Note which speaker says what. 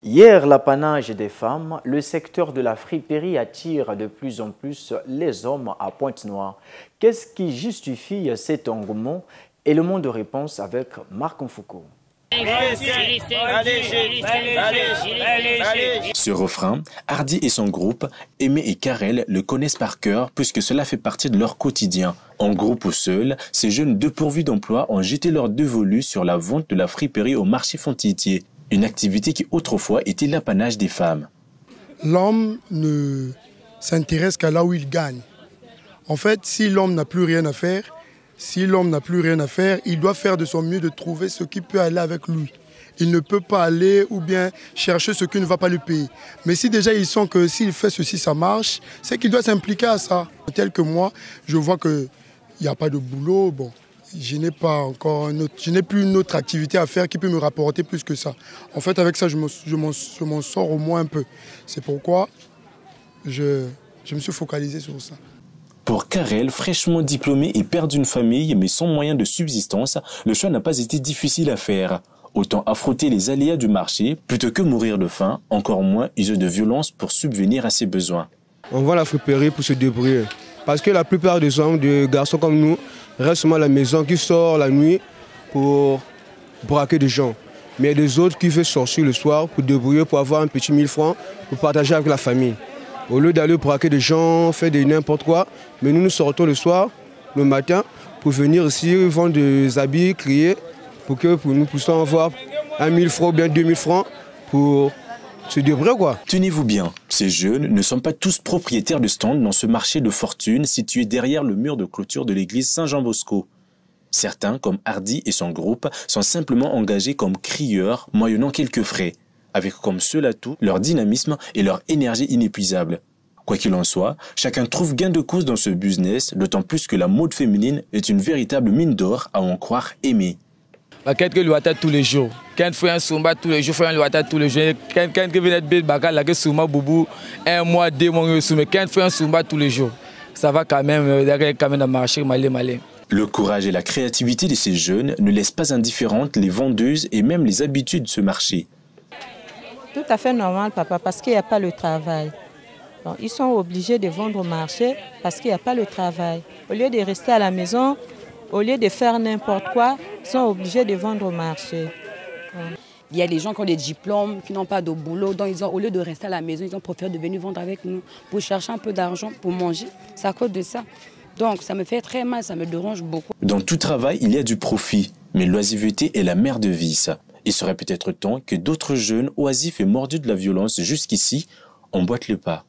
Speaker 1: Hier, l'apanage des femmes, le secteur de la friperie attire de plus en plus les hommes à Pointe-Noire. Qu'est-ce qui justifie cet engouement? Et le monde de réponse avec Marc Onfoucault.
Speaker 2: Ce refrain, Hardy et son groupe, Aimé et Karel, le connaissent par cœur puisque cela fait partie de leur quotidien. En groupe ou seul, ces jeunes dépourvus d'emploi ont jeté leur dévolu sur la vente de la friperie au marché Fontitier. Une activité qui autrefois était l'apanage des femmes.
Speaker 3: L'homme ne s'intéresse qu'à là où il gagne. En fait, si l'homme n'a plus rien à faire, il doit faire de son mieux de trouver ce qui peut aller avec lui. Il ne peut pas aller ou bien chercher ce qui ne va pas lui payer. Mais si déjà ils sent que s'il fait ceci, ça marche, c'est qu'il doit s'impliquer à ça. Tel que moi, je vois qu'il n'y a pas de boulot. Bon, je n'ai plus une autre activité à faire qui peut me rapporter plus que ça. En fait, avec ça, je m'en sors au moins un peu. C'est pourquoi je me suis focalisé sur ça.
Speaker 2: Pour Karel, fraîchement diplômé et père d'une famille, mais sans moyen de subsistance, le choix n'a pas été difficile à faire. Autant affronter les aléas du marché plutôt que mourir de faim, encore moins user de violence pour subvenir à ses besoins.
Speaker 4: On va à la friperie pour se débrouiller. Parce que la plupart des hommes, des garçons comme nous, restent seulement à la maison, qui sortent la nuit pour braquer des gens. Mais il y a des autres qui veulent sortir le soir pour débrouiller, pour avoir un petit 1000 francs, pour partager avec la famille. Au lieu d'aller braquer des gens, faire n'importe quoi, mais nous sortons le soir, le matin, pour venir ici vendre des habits, crier, pour que nous puissions avoir 1000 francs ou bien 2000 francs pour se débrouiller, quoi.
Speaker 2: Tenez-vous bien, ces jeunes ne sont pas tous propriétaires de stands dans ce marché de fortune situé derrière le mur de clôture de l'église Saint-Jean-Bosco. Certains, comme Hardy et son groupe, sont simplement engagés comme crieurs, moyennant quelques frais, avec comme seul atout leur dynamisme et leur énergie inépuisable. Quoi qu'il en soit, chacun trouve gain de cause dans ce business, d'autant plus que la mode féminine est une véritable mine d'or à en croire Aimé.
Speaker 5: Quelqu'un lui attend tous les jours. Quand fait un soumba tous les jours, fait un lui attend tous les jours. Quand vient de bagarre, la soumba boubou, un mois, 2 mois, mais quand fait un soumba tous les jours, ça va quand même marcher malé.
Speaker 2: Le courage et la créativité de ces jeunes ne laissent pas indifférentes les vendeuses et même les habitués de ce marché.
Speaker 6: Tout à fait normal, papa, parce qu'il n'y a pas le travail. Donc, ils sont obligés de vendre au marché parce qu'il n'y a pas le travail. Au lieu de rester à la maison, au lieu de faire n'importe quoi, ils sont obligés de vendre au marché.
Speaker 7: Il y a des gens qui ont des diplômes, qui n'ont pas de boulot, donc au lieu de rester à la maison, ils ont préféré de venir vendre avec nous pour chercher un peu d'argent, pour manger. C'est à cause de ça. Donc ça me fait très mal, ça me dérange beaucoup.
Speaker 2: Dans tout travail, il y a du profit, mais l'oisiveté est la mère de vice. Il serait peut-être temps que d'autres jeunes oisifs et mordus de la violence jusqu'ici emboîtent le pas.